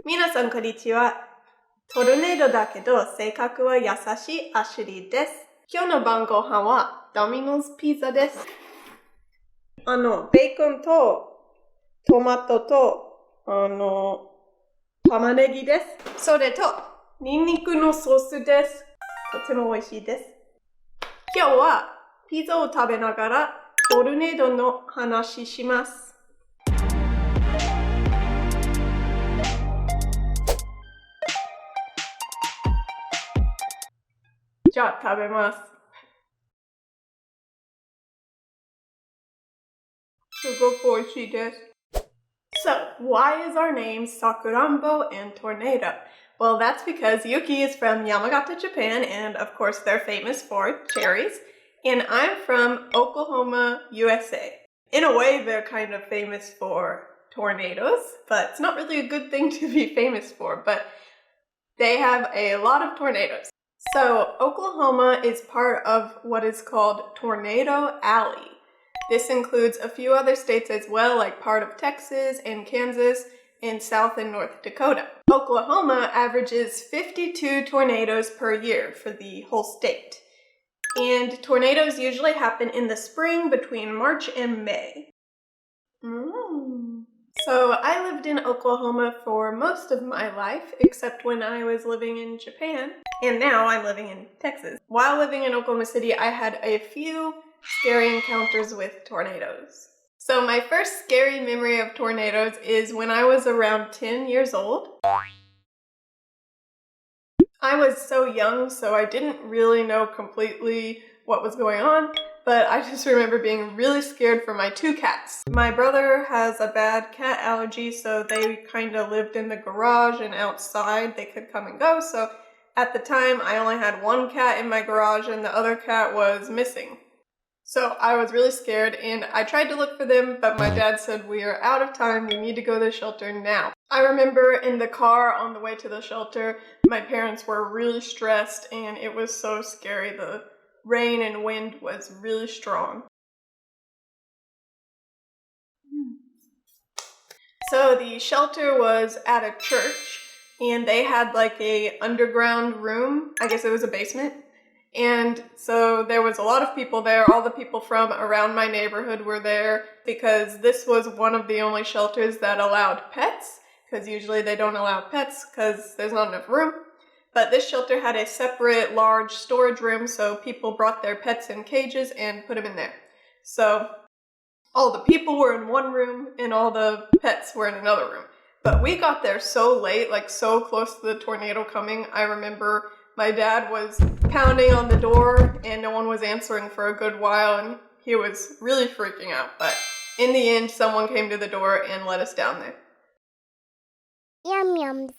皆さんこんにちは。トルネードだけど性格は優しいアシュリーです。今日の晩ご飯はドミノスピザです。ベーコンとトマトと玉ねぎです。それとニンニクのソースです。とても美味しいです。今日はピザを食べながらトルネードの話します。じゃあ食べます。すごく美味しいです。So, why is our name Sakurambo and Tornado? Well, that's because Yuki is from Yamagata, Japan, and of course they're famous for cherries. And I'm from Oklahoma, USA. In a way, they're kind of famous for tornadoes, but it's not really a good thing to be famous for, but they have a lot of tornadoes. So, Oklahoma is part of what is called Tornado Alley. This includes a few other states as well, like part of Texas and Kansas and South and North Dakota. Oklahoma averages 52 tornadoes per year for the whole state. And tornadoes usually happen in the spring between March and May. So I lived in Oklahoma for most of my life, except when I was living in Japan. And now I'm living in Texas. While living in Oklahoma City, I had a few scary encounters with tornadoes. So my first scary memory of tornadoes is when I was around 10 years old. I was so young, so I didn't really know completely what was going on, but I just remember being really scared for my two cats. My brother has a bad cat allergy, so they kind of lived in the garage and outside. They could come and go, so at the time I only had one cat in my garage and the other cat was missing. So I was really scared and I tried to look for them, but my dad said, "We are out of time, we need to go to the shelter now." I remember in the car on the way to the shelter, my parents were really stressed and it was so scary. The rain and wind was really strong. So the shelter was at a church and they had like a underground room. I guess it was a basement. And so there was a lot of people there. All the people from around my neighborhood were there because this was one of the only shelters that allowed pets, because usually they don't allow pets because there's not enough room. But this shelter had a separate large storage room, so people brought their pets in cages and put them in there. So all the people were in one room and all the pets were in another room. But we got there so late, like so close to the tornado coming. I remember my dad was pounding on the door and no one was answering for a good while and he was really freaking out. But in the end, someone came to the door and let us down there. Yum yums.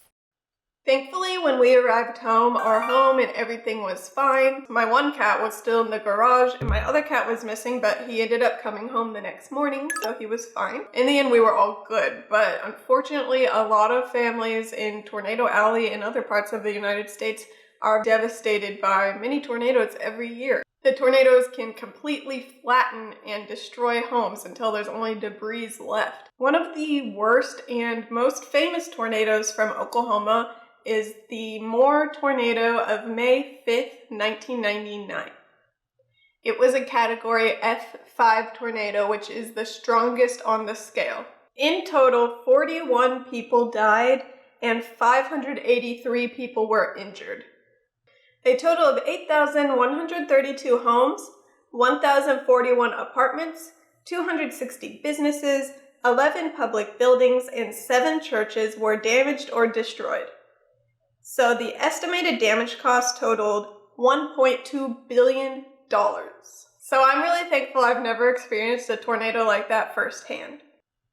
Thankfully, when we arrived home, our home and everything was fine. My one cat was still in the garage and my other cat was missing, but he ended up coming home the next morning, so he was fine. In the end, we were all good, but unfortunately, a lot of families in Tornado Alley and other parts of the United States are devastated by many tornadoes every year. The tornadoes can completely flatten and destroy homes until there's only debris left. One of the worst and most famous tornadoes from Oklahoma is the Moore tornado of May 5th, 1999. It was a category F5 tornado, which is the strongest on the scale. In total, 41 people died and 583 people were injured. A total of 8,132 homes, 1,041 apartments, 260 businesses, 11 public buildings, and 7 churches were damaged or destroyed. So the estimated damage cost totaled $1.2 billion. So I'm really thankful I've never experienced a tornado like that firsthand.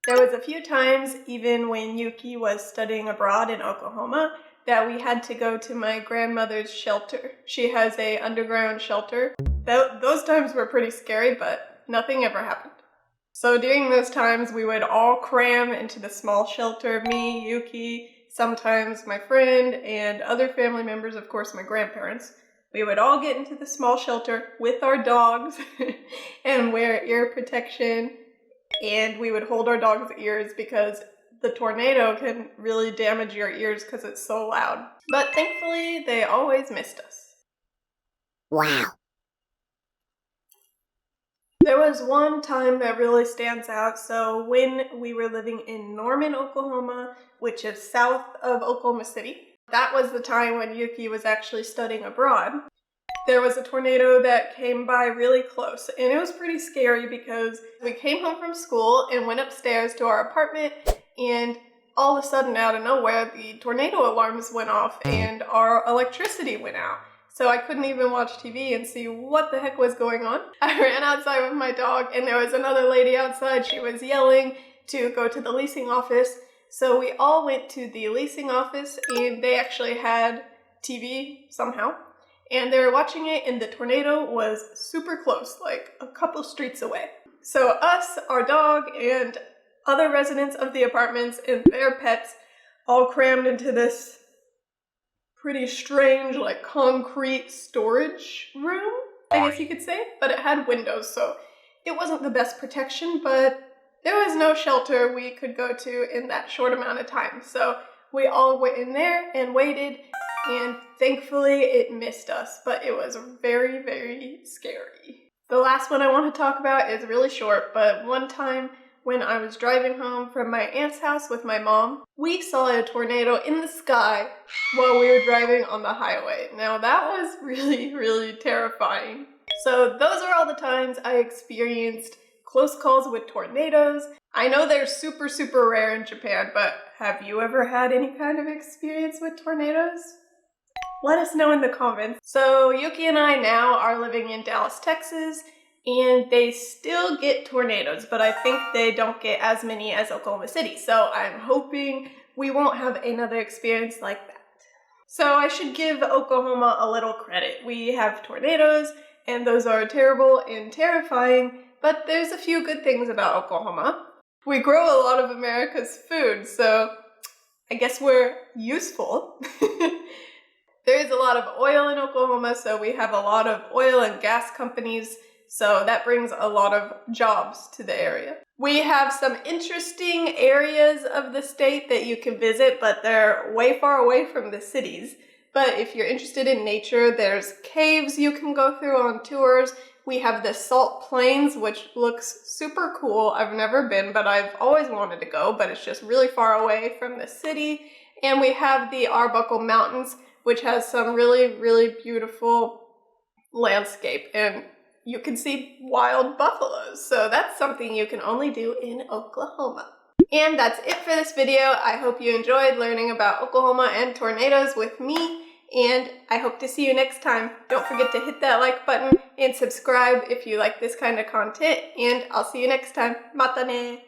There was a few times, even when Yuki was studying abroad in Oklahoma, that we had to go to my grandmother's shelter. She has an underground shelter. Those times were pretty scary, but nothing ever happened. So during those times, we would all cram into the small shelter, me, Yuki, sometimes my friend, and other family members, of course my grandparents. We would all get into the small shelter with our dogs and wear ear protection, and we would hold our dogs' ears because the tornado can really damage your ears because it's so loud. But thankfully, they always missed us. Wow. There was one time that really stands out. So when we were living in Norman, Oklahoma, which is south of Oklahoma City, that was the time when Yuki was actually studying abroad. There was a tornado that came by really close, and it was pretty scary because we came home from school and went upstairs to our apartment, and all of a sudden, out of nowhere, the tornado alarms went off and our electricity went out. So I couldn't even watch TV and see what the heck was going on. I ran outside with my dog, and there was another lady outside. She was yelling to go to the leasing office. So we all went to the leasing office, and they actually had TV somehow. And they were watching it, and the tornado was super close, like a couple streets away. So us, our dog, and other residents of the apartments and their pets all crammed into this pretty strange, like concrete storage room, I guess you could say, but it had windows, so it wasn't the best protection, but there was no shelter we could go to in that short amount of time. So we all went in there and waited, and thankfully it missed us, but it was very, very scary. The last one I want to talk about is really short, but one time when I was driving home from my aunt's house with my mom, we saw a tornado in the sky while we were driving on the highway. Now that was really, really terrifying. So those are all the times I experienced close calls with tornadoes. I know they're super, super rare in Japan, but have you ever had any kind of experience with tornadoes? Let us know in the comments. So Yuki and I now are living in Dallas, Texas, and they still get tornadoes, but I think they don't get as many as Oklahoma City. So I'm hoping we won't have another experience like that. So I should give Oklahoma a little credit. We have tornadoes, and those are terrible and terrifying, but there's a few good things about Oklahoma. We grow a lot of America's food, so I guess we're useful. There is a lot of oil in Oklahoma, so we have a lot of oil and gas companies. So that brings a lot of jobs to the area. We have some interesting areas of the state that you can visit, but they're way far away from the cities. But if you're interested in nature, there's caves you can go through on tours. We have the Salt Plains, which looks super cool. I've never been, but I've always wanted to go, but it's just really far away from the city. And we have the Arbuckle Mountains, which has some really, really beautiful landscape. And you can see wild buffaloes, so that's something you can only do in Oklahoma. And that's it for this video. I hope you enjoyed learning about Oklahoma and tornadoes with me, and I hope to see you next time. Don't forget to hit that like button and subscribe if you like this kind of content, and I'll see you next time. Mata ne!